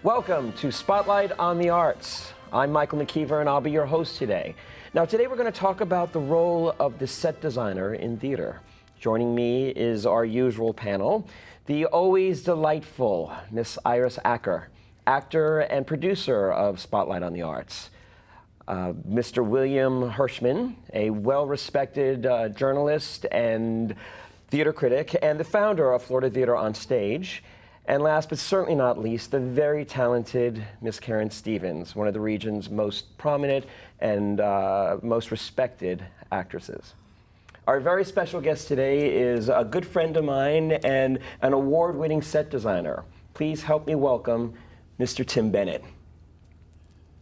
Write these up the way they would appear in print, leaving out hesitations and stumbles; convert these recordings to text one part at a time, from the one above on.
Welcome to Spotlight on the Arts. I'm Michael McKeever and I'll be your host today. Now today we're going to talk about the role of the set designer in theater. Joining me is our usual panel, the always delightful Miss Iris Acker, actor and producer of Spotlight on the Arts. Mr. William Hirschman, a well-respected journalist and theater critic and the founder of Florida Theater on Stage. And last but certainly not least, the very talented Miss Karen Stevens, one of the region's most prominent and most respected actresses. Our very special guest today is a good friend of mine and an award-winning set designer. Please help me welcome Mr. Tim Bennett.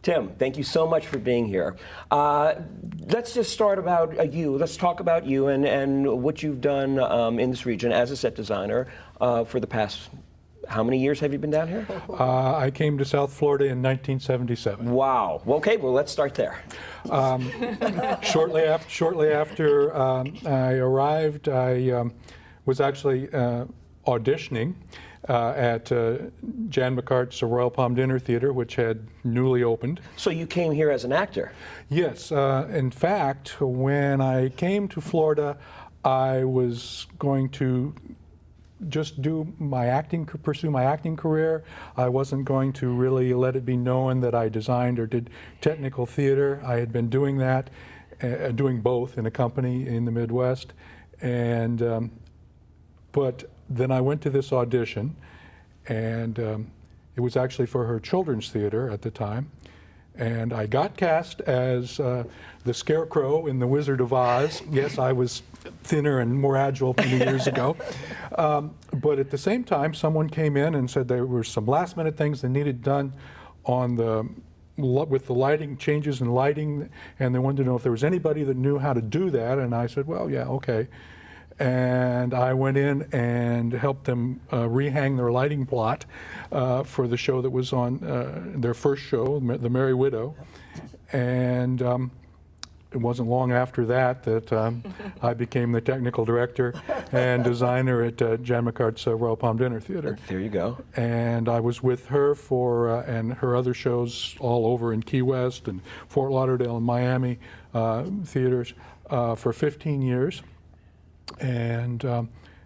Tim, thank you so much for being here. Let's just start about you. Let's talk about you and what you've done in this region as a set designer for the past. How many years have you been down here? I came to South Florida in 1977. Wow. Okay, well, let's start there. Shortly after I arrived, I was actually auditioning at Jan McCart's Royal Palm Dinner Theater, which had newly opened. So you came here as an actor? Yes. In fact, when I came to Florida, I was going to just pursue my acting career. I wasn't going to really let it be known that I designed or did technical theater. I had been doing that, doing both in a company in the Midwest. And but then I went to this audition, and it was actually for her children's theater at the time. And I got cast as the Scarecrow in The Wizard of Oz. Yes, I was thinner and more agile many years ago. But at the same time, someone came in and said there were some last-minute things that needed done with the lighting, changes in lighting, and they wanted to know if there was anybody that knew how to do that. And I said, well, yeah, okay. And I went in and helped them rehang their lighting plot for the show that was on their first show, The Merry Widow. And it wasn't long after that I became the technical director and designer at Jan McCart's Royal Palm Dinner Theater. There you go. And I was with her for and her other shows all over in Key West and Fort Lauderdale and Miami theaters for 15 years. And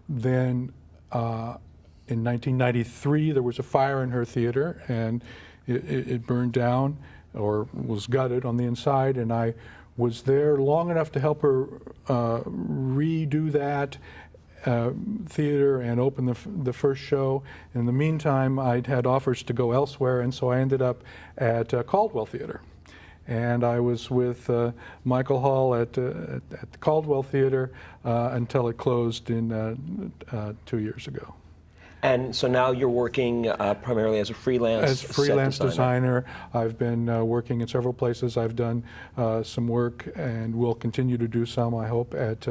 then in 1993, there was a fire in her theater, and it burned down or was gutted on the inside, and I was there long enough to help her redo that theater and open the first show. In the meantime, I'd had offers to go elsewhere, and so I ended up at Caldwell Theater. And I was with Michael Hall at the Caldwell Theater until it closed in 2 years ago. And so now you're working primarily as a freelance set designer. I've been working in several places. I've done some work and will continue to do some, I hope, at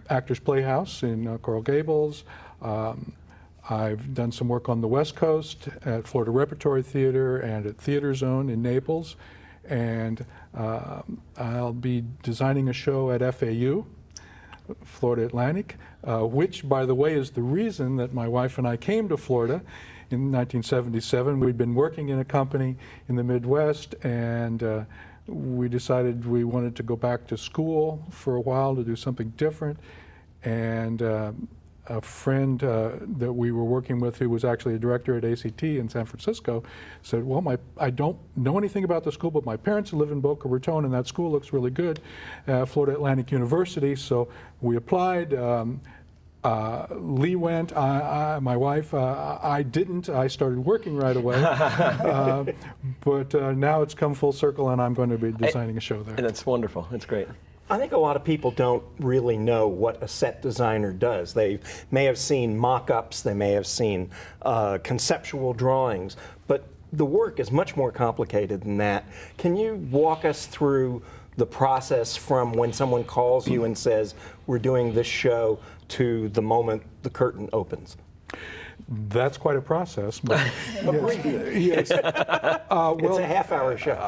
Actors Playhouse in Coral Gables. I've done some work on the West Coast at Florida Repertory Theater and at Theater Zone in Naples. And I'll be designing a show at FAU, Florida Atlantic, which, by the way, is the reason that my wife and I came to Florida in 1977. We'd been working in a company in the Midwest, and we decided we wanted to go back to school for a while to do something different. And a friend that we were working with, who was actually a director at ACT in San Francisco, said, well, I don't know anything about the school, but my parents live in Boca Raton, and that school looks really good, Florida Atlantic University. So we applied. Lee went, my wife, I didn't. I started working right away. But now it's come full circle, and I'm going to be designing a show there. And that's wonderful. That's great. I think a lot of people don't really know what a set designer does. They may have seen mock-ups, they may have seen conceptual drawings, but the work is much more complicated than that. Can you walk us through the process from when someone calls you and says, we're doing this show, to the moment the curtain opens? That's quite a process. But yes. Well, it's a half-hour show.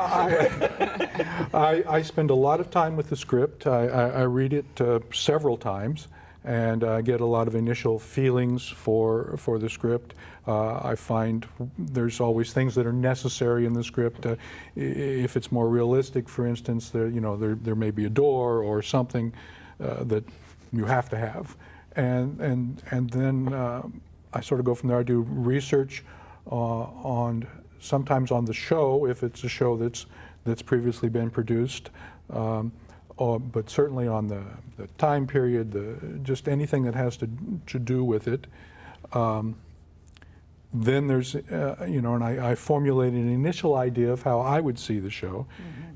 I spend a lot of time with the script. I read it several times, and I get a lot of initial feelings for the script. I find there's always things that are necessary in the script. If it's more realistic, for instance, there may be a door or something that you have to have, and then I sort of go from there. I do research sometimes on the show, if it's a show that's previously been produced, but certainly on the time period, just anything that has to do with it. Then there's, and I formulate an initial idea of how I would see the show,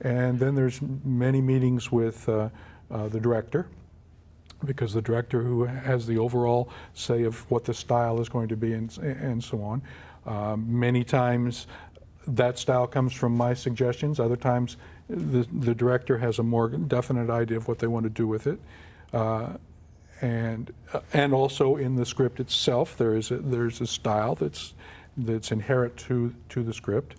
and then there's many meetings with the director, because the director who has the overall say of what the style is going to be and so on. Many times that style comes from my suggestions. Other times the director has a more definite idea of what they want to do with it. And also in the script itself, there's a style that's inherent to the script.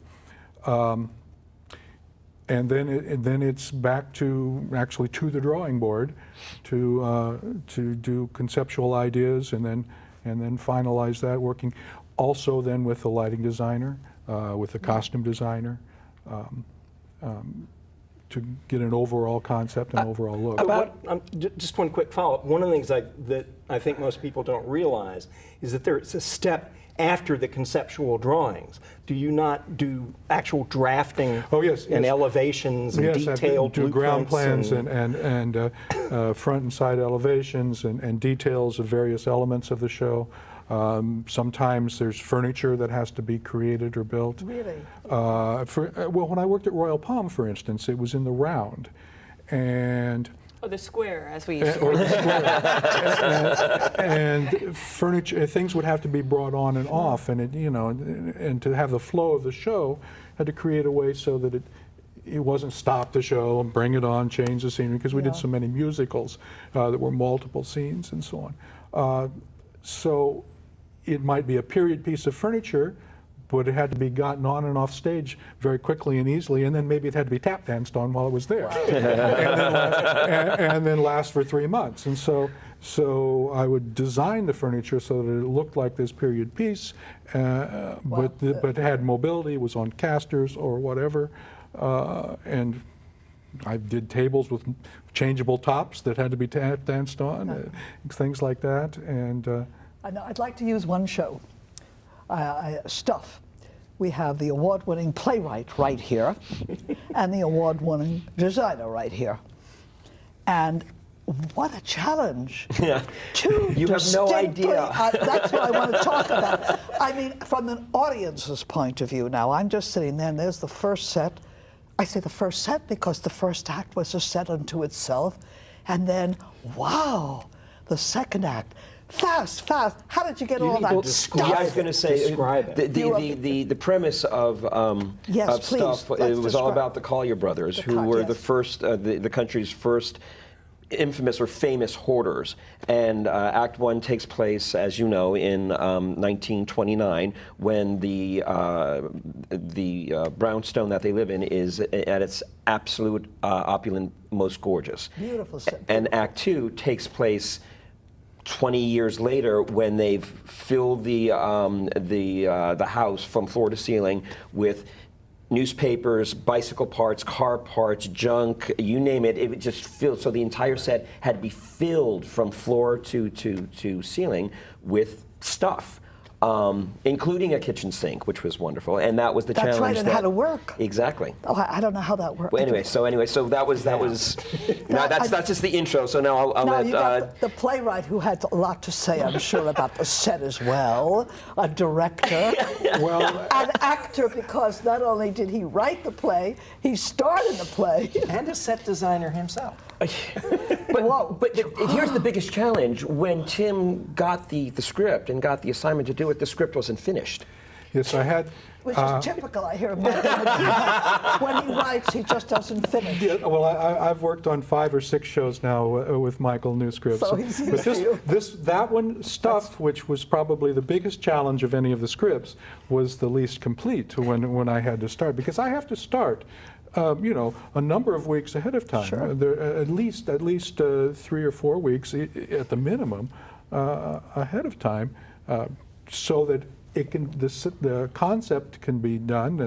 And then it's back to the drawing board to do conceptual ideas and then finalize that, working also then with the lighting designer, with the costume designer, to get an overall concept and overall look. Just one quick follow-up. One of the things that I think most people don't realize is that there's a step after the conceptual drawings. Do you not do actual drafting and elevations and detailed do ground plans and front and side elevations and details of various elements of the show. Sometimes there's furniture that has to be created or built. Really? Well, when I worked at Royal Palm, for instance, it was in the round, and or the square, as we used to or the square, and furniture, things would have to be brought on and off, and and to have the flow of the show, had to create a way so that it wasn't stop the show and bring it on, change the scenery, because we did so many musicals that were multiple scenes and so on. So it might be a period piece of furniture, but it had to be gotten on and off stage very quickly and easily, and then maybe it had to be tap danced on while it was there, and then last for 3 months. And so I would design the furniture so that it looked like this period piece, but had mobility, was on casters or whatever, and I did tables with changeable tops that had to be tap danced on, things like that. And I'd like to use one show, Stuff. We have the award-winning playwright right here, and the award-winning designer right here. And what a challenge! Yeah. You have no idea. That's what I want to talk about. I mean, from an audience's point of view now, I'm just sitting there, and there's the first set. I say the first set because the first act was a set unto itself. And then, wow, the second act. Fast. How did you get all that stuff? Yeah, I was going to say, describe it. The premise of Stuff, it was all about the Collier brothers, who were the first, the country's first infamous or famous hoarders. And Act One takes place, as you know, in 1929, when the brownstone that they live in is at its absolute opulent, most gorgeous. Beautiful. And Act Two takes place 20 years later, when they've filled the house from floor to ceiling with newspapers, bicycle parts, car parts, junk, you name it, it just filled. So the entire set had to be filled from floor to ceiling with stuff, including a kitchen sink, which was wonderful. And that was the challenge. That's right, and how to work. Exactly. Oh, I don't know how that works. Well, anyway, so that was now that's just the intro. So now I'll now let you got the playwright who had a lot to say, I'm sure, about the set as well. A director, an actor, because not only did he write the play, he starred in the play, and a set designer himself. But here's the biggest challenge. When Tim got the script and got the assignment to do it, the script wasn't finished. yes, I had. which is typical. I hear of Michael McKeever. When he writes, he just doesn't finish. Yeah, well, I've worked on 5 or 6 shows now with Michael, new scripts. So he's used but to you. that one, Stuff, which was probably the biggest challenge of any of the scripts, was the least complete when I had to start, because I have to start a number of weeks ahead of time. Sure. At least 3 or 4 weeks at the minimum ahead of time, so that the concept can be done,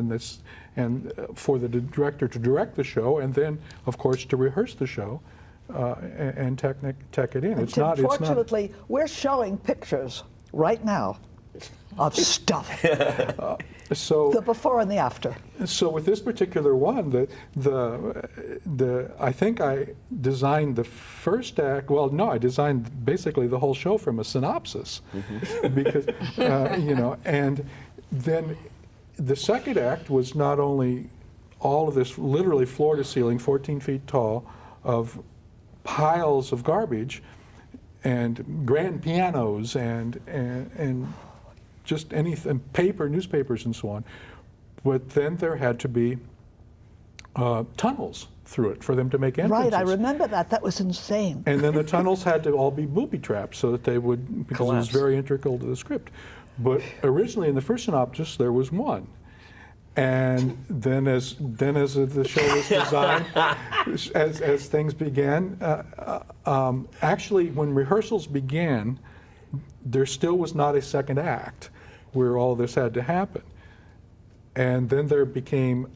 and for the director to direct the show, and then of course to rehearse the show and tech it in. And Tim, fortunately, we're showing pictures right now of stuff. So The before and the after. So with this particular one, I think I designed the first act. Well, no, I designed basically the whole show from a synopsis, because and then the second act was not only all of this literally floor to ceiling, 14 feet tall, of piles of garbage and grand pianos and just anything, paper, newspapers, and so on. But then there had to be tunnels through it for them to make entrances. Right, I remember that. That was insane. And then the tunnels had to all be booby traps so that they would, because Collapse. it was very integral to the script. But originally in the first synopsis, there was one. And then as the show was designed, as things began, actually when rehearsals began, there still was not a second act where all this had to happen. And then there became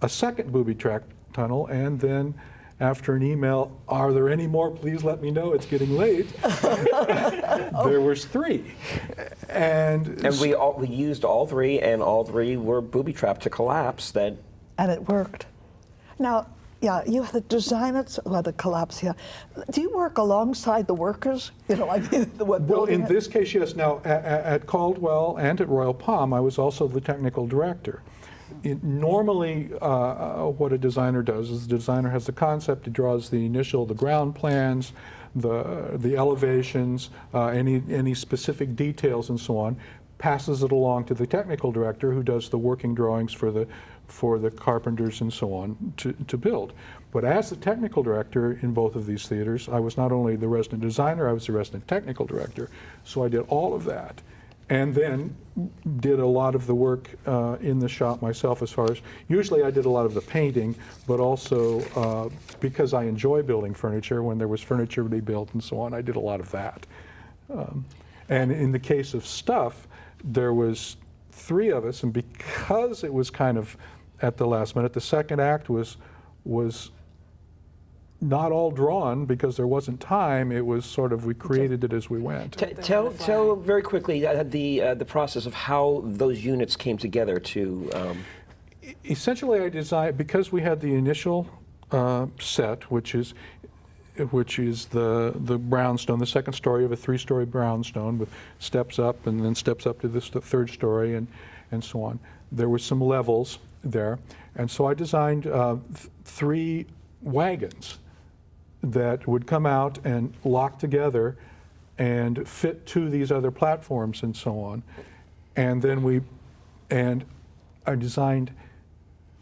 a second booby trap tunnel, and then after an email, "Are there any more? Please let me know, it's getting late," there was 3. And we used all 3, and all 3 were booby trapped to collapse. That And it worked. Now, yeah, you had to design it, so had to collapse here. Do you work alongside the workers? well, in this case, yes. Now, at Caldwell and at Royal Palm, I was also the technical director. Normally, what a designer does is the designer has the concept, he draws the ground plans, the elevations, any specific details and so on, passes it along to the technical director who does the working drawings for the carpenters and so on to build. But as the technical director in both of these theaters, I was not only the resident designer, I was the resident technical director. So I did all of that. And then did a lot of the work in the shop myself, as far as, usually I did a lot of the painting, but also because I enjoy building furniture, when there was furniture to be built and so on, I did a lot of that. And in the case of stuff, there was 3 of us, and because it was kind of at the last minute, the second act was not all drawn because there wasn't time. It was sort of, we created it as we went. tell very quickly the process of how those units came together to. Essentially, I designed, because we had the initial set, which is the brownstone, the second story of a 3-story brownstone with steps up and then steps up to the 3rd story and so on. There were some levels there, and so I designed 3 wagons that would come out and lock together and fit to these other platforms and so on. And then I designed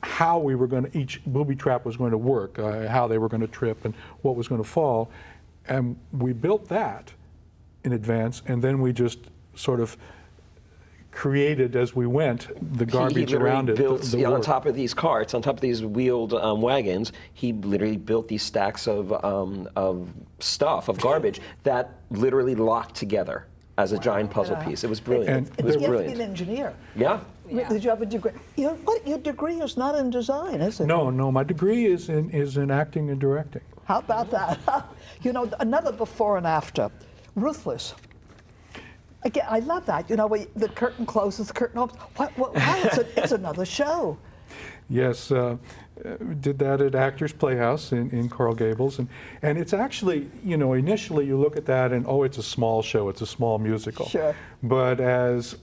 how we were going to, each booby trap was going to work, how they were going to trip and what was going to fall. And we built that in advance, and then we just sort of created as we went the garbage around it. Built, on top of these carts, on top of these wheeled wagons, he literally built these stacks of stuff, of garbage, that literally locked together as a giant puzzle piece. It was brilliant. And it was You have to brilliant. be an engineer. Yeah. Yeah. Did you have a degree? Your degree is not in design, is it? No, my degree is in acting and directing. How about that? Another before and after. Ruthless. Again, I love that. Where the curtain closes, the curtain opens. Wow, it's another show. Yes, did that at Actors Playhouse in Coral Gables, and it's actually, initially you look at that and it's a small show, it's a small musical. Sure. But as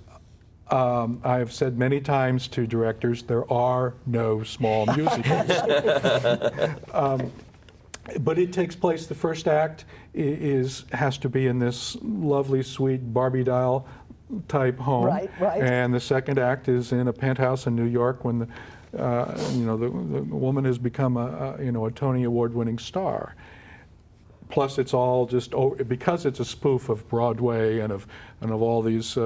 I've said many times to directors, there are no small musicals. But it takes place, the first act has to be in this lovely, sweet Barbie doll type home. Right. And the second act is in a penthouse in New York when the woman has become a Tony Award winning star. plus it's all just because it's a spoof of Broadway and of all these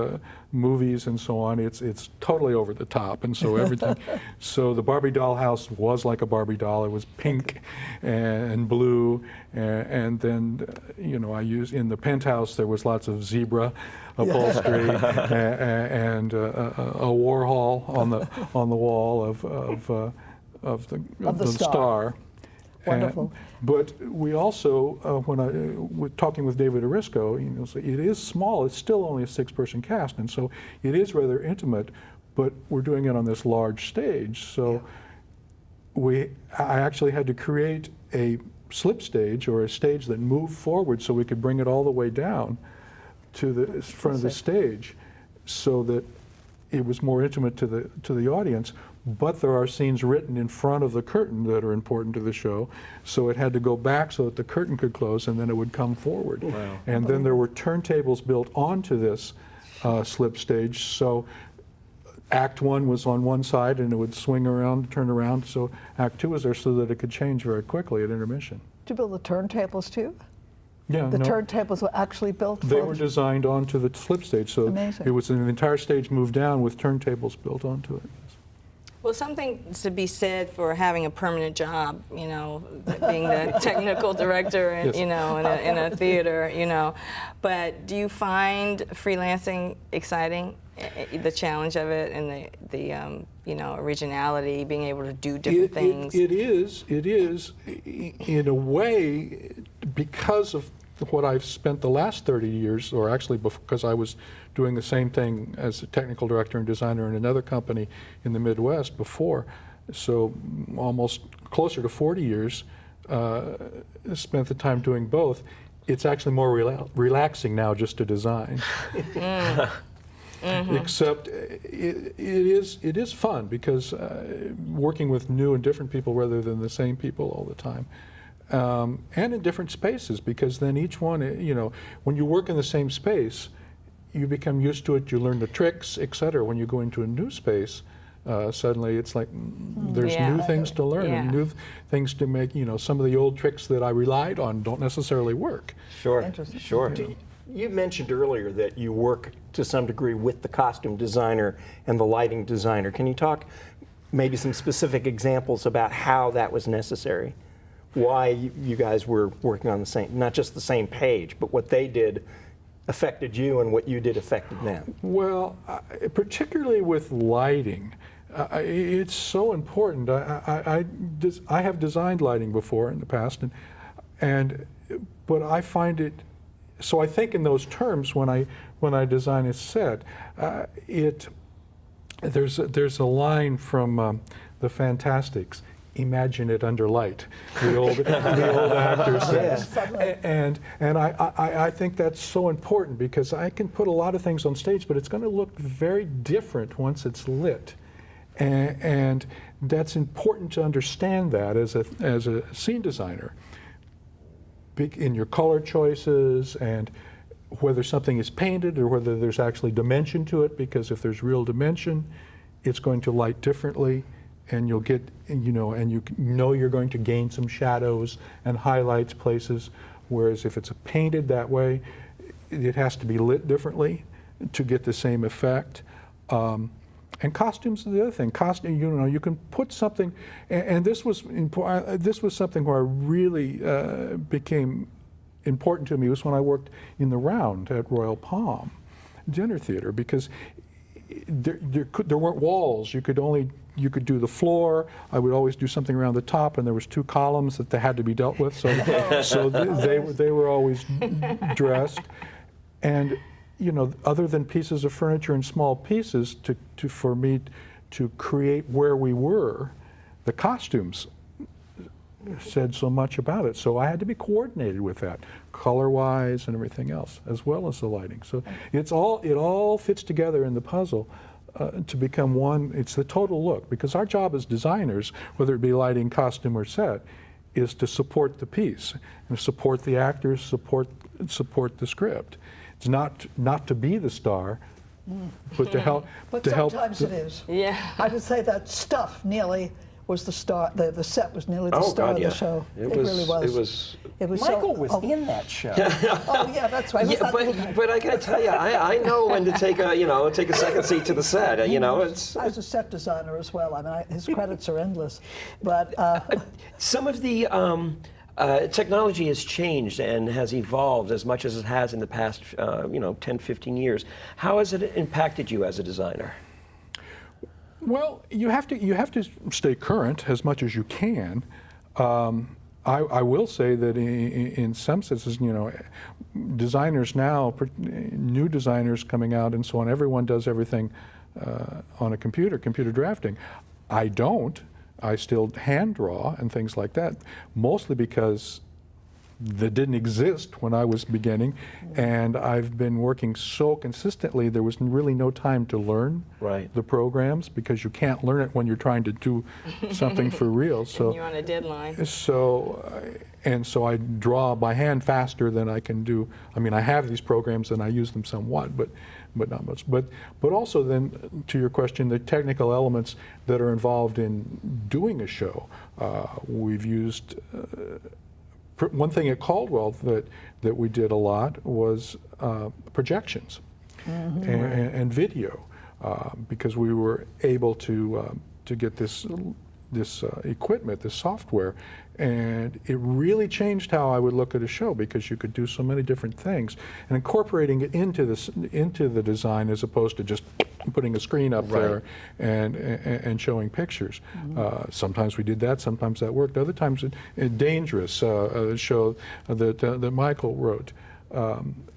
movies and so on. It's totally over the top, and so everything. So the Barbie doll house was like a Barbie doll. It was pink and blue, and then I used in the penthouse there was lots of zebra upholstery and a Warhol on the wall of the star. Wonderful. But we also, when I was talking with David Arisco, so it is small. It's still only a 6-person cast, and so it is rather intimate. But we're doing it on this large stage, so I actually had to create a slip stage or a stage that moved forward, so we could bring it all the way down to the front of the stage, so that it was more intimate to the audience. But there are scenes written in front of the curtain that are important to the show, so it had to go back so that the curtain could close, and then it would come forward. Wow. And then there were turntables built onto this slip stage, so Act 1 was on one side, and it would swing around, turn around, so Act 2 was there so that it could change very quickly at intermission. Did you build the turntables too? Yeah, The turntables were actually built they for were designed onto the slip stage, so Amazing. it was an entire stage moved down with turntables built onto it. Well, something to be said for having a permanent job, being the technical director, and, Yes. in a theater, But do you find freelancing exciting? The challenge of it and the originality, being able to do different things. It is in a way, because of what I've spent the last 30 years, or actually because I was doing the same thing as a technical director and designer in another company in the Midwest before, so almost closer to 40 years, spent the time doing both. It's actually more relaxing now just to design. Mm-hmm. Except it is fun because working with new and different people rather than the same people all the time. And in different spaces, because then each one, when you work in the same space, you become used to it, you learn the tricks, etc. When you go into a new space, suddenly it's like there's new things to learn and new things to make, some of the old tricks that I relied on don't necessarily work. Sure, Interesting. sure. You mentioned earlier that you work to some degree with the costume designer and the lighting designer. Can you talk maybe some specific examples about how that was necessary? Why you guys were working on the same, not just the same page, but what they did affected you and what you did affected them? Well, particularly with lighting, it's so important. I have designed lighting before in the past, but I find it. So I think in those terms when I design a set. There's a line from the Fantastics. Imagine it under light, the old actor says. And I think that's so important because I can put a lot of things on stage, but it's going to look very different once it's lit. And that's important to understand that as a scene designer. In your color choices and whether something is painted or whether there's actually dimension to it, because if there's real dimension, it's going to light differently. And you'll get, and you're going to gain some shadows and highlights places, whereas if it's painted that way, it has to be lit differently to get the same effect. And costumes is the other thing. You can put something, and this was something where I really became important to me was when I worked in the Round at Royal Palm Dinner Theater, because there weren't walls. You could do the floor. I would always do something around the top, and there was 2 columns that they had to be dealt with. So they were always dressed, and other than pieces of furniture and small pieces, for me to create where we were, the costumes said so much about it. So I had to be coordinated with that, color-wise and everything else, as well as the lighting. So it all fits together in the puzzle to become one. It's the total look, because our job as designers, whether it be lighting, costume, or set, is to support the piece, and support the actors, support the script. It's not to be the star, but to help. But to help sometimes it is. Yeah. I would say that stuff nearly was the star. The set was nearly the Oh, star God, of yeah. the show. It really was. It was. It was Michael so, was oh, in that show. Oh yeah, that's right. Yeah, but I gotta tell you, I know when to take a second seat to the set. It's I was a set designer as well. I mean, his credits are endless. But some of the technology has changed and has evolved as much as it has in the past 10, 15 years. How has it impacted you as a designer? Well, you have to stay current as much as you can. I will say that in some senses, designers now, new designers coming out and so on, everyone does everything on a computer drafting. I don't. I still hand draw and things like that, mostly because that didn't exist when I was beginning, and I've been working so consistently there was really no time to learn the programs, because you can't learn it when you're trying to do something for real. So and you're on a deadline. So I draw by hand faster than I can do. I mean, I have these programs and I use them somewhat, but not much. But also then, to your question, the technical elements that are involved in doing a show. We've used one thing at Caldwell that we did a lot was projections and video, because we were able to get this equipment, this software, and it really changed how I would look at a show, because you could do so many different things and incorporating it into the design as opposed to just putting a screen up there and showing pictures. Sometimes we did that, sometimes that worked. Other times, Dangerous, show that Michael wrote,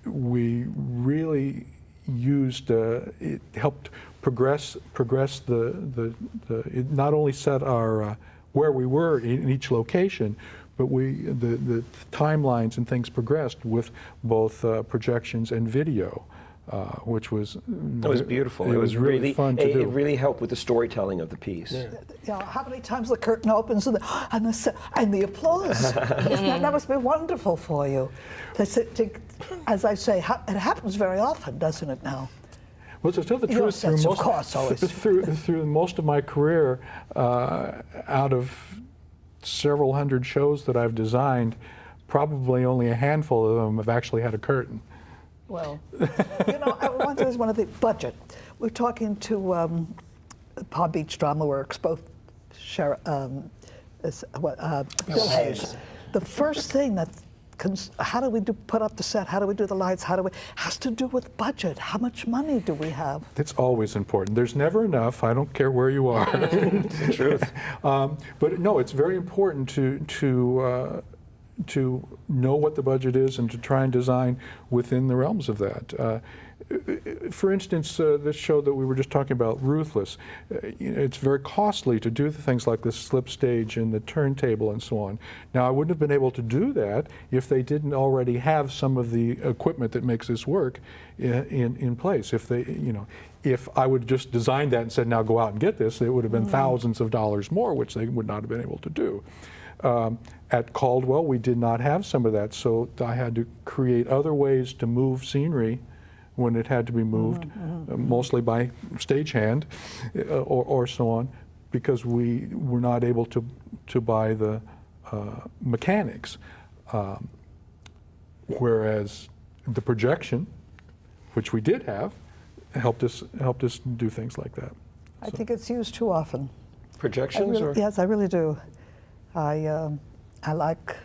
we really used it helped progress it not only set our where we were in each location, but the timelines and things progressed with both projections and video, which was beautiful. It was really fun to do. It really helped with the storytelling of the piece. Yeah, how many times the curtain opens and the applause? That must be wonderful for you. As I say, it happens very often, doesn't it now? Well, to tell the Your truth, sense of course always. through most of my career, out of several hundred shows that I've designed, probably only a handful of them have actually had a curtain. Well, I wonder, is one of the budget. We're talking to Palm Beach Drama Works, both Bill Hayes. The first thing how do we put up the set? How do we do the lights? Has to do with budget. How much money do we have? It's always important. There's never enough. I don't care where you are. It's the truth. But no, it's very important to know what the budget is and to try and design within the realms of that. For instance, this show that we were just talking about, Ruthless, it's very costly to do the things like the slip stage and the turntable and so on. Now, I wouldn't have been able to do that if they didn't already have some of the equipment that makes this work in place. If I would just design that and said, now go out and get this, it would have been thousands of dollars more, which they would not have been able to do. At Caldwell, we did not have some of that, so I had to create other ways to move scenery when it had to be moved, mostly by stagehand or so on, because we were not able to buy the mechanics. Whereas the projection, which we did have, helped us do things like that. I think it's used too often. Projections? Yes, I really do. I like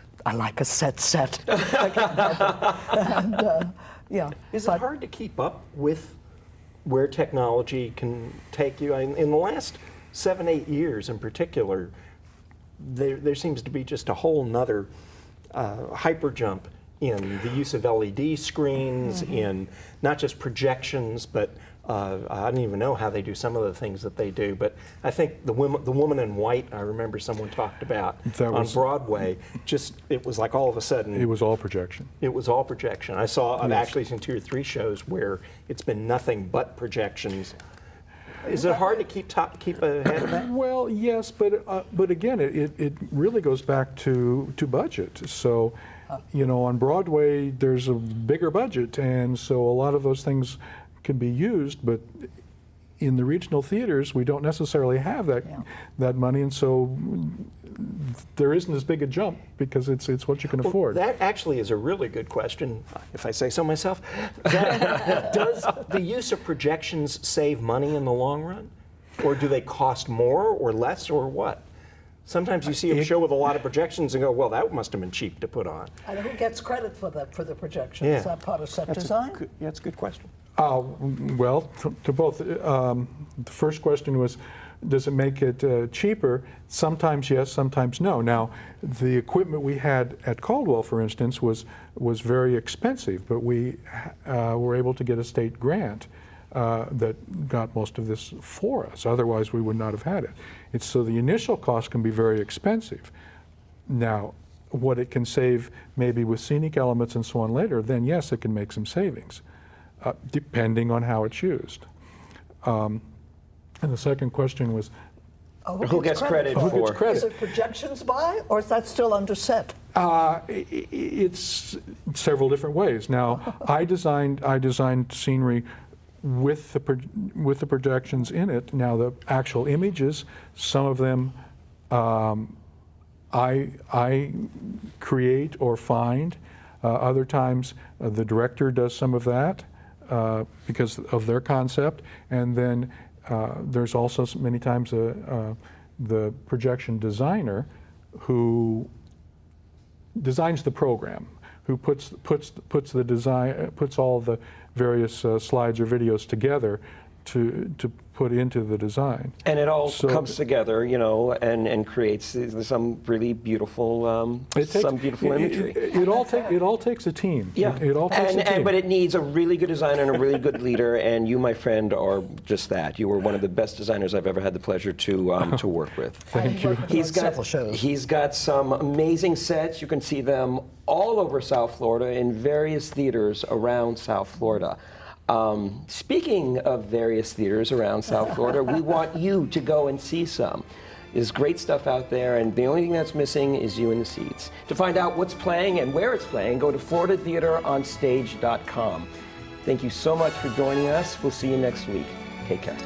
a set. I can't help it. And, Is it hard to keep up with where technology can take you? In the last 7-8 years in particular, there seems to be just a whole nother hyper jump in the use of LED screens, in not just projections, but I don't even know how they do some of the things that they do, but I think the woman in white, I remember someone talked about on Broadway, it was like all of a sudden. It was all projection. It was all projection. I've actually seen 2 or 3 shows where it's been nothing but projections. Is it hard to keep ahead of that? Well, yes, but again, it really goes back to budget. So, on Broadway, there's a bigger budget, and so a lot of those things can be used, but in the regional theaters, we don't necessarily have that money, and so there isn't as big a jump because it's what you can afford. That actually is a really good question, if I say so myself. Does the use of projections save money in the long run? Or do they cost more or less or what? Sometimes you see a show with a lot of projections and go, well, that must have been cheap to put on. And who gets credit for the projections? Yeah. Is that part of set design? That's a good question. Well, to both. The first question was, does it make it cheaper? Sometimes yes, sometimes no. Now, the equipment we had at Caldwell, for instance, was very expensive, but we were able to get a state grant that got most of this for us. Otherwise, we would not have had it. So the initial cost can be very expensive. Now, what it can save maybe with scenic elements and so on later, then yes, it can make some savings, depending on how it's used. And the second question was, Who gets credit Who for? gets credit? Is it projections by, or is that still under set? It's several different ways. Now, I designed scenery with the projections in it. Now, the actual images, some of them I create or find. Other times, the director does some of that because of their concept, and then there's also many times the projection designer who designs the program, who puts the design, puts all the various slides or videos together to put into the design. And it all comes together, you know, and creates some really beautiful, imagery. It all takes a team. Yeah, It all takes a team. But it needs a really good designer and a really good leader. And you, my friend, are just that. You were one of the best designers I've ever had the pleasure to work with. Thank you. He's got some amazing sets. You can see them all over South Florida in various theaters around South Florida. Speaking of various theaters around South Florida, we want you to go and see some. There's great stuff out there, and the only thing that's missing is you in the seats. To find out what's playing and where it's playing, go to floridatheateronstage.com. Thank you so much for joining us. We'll see you next week. Take care.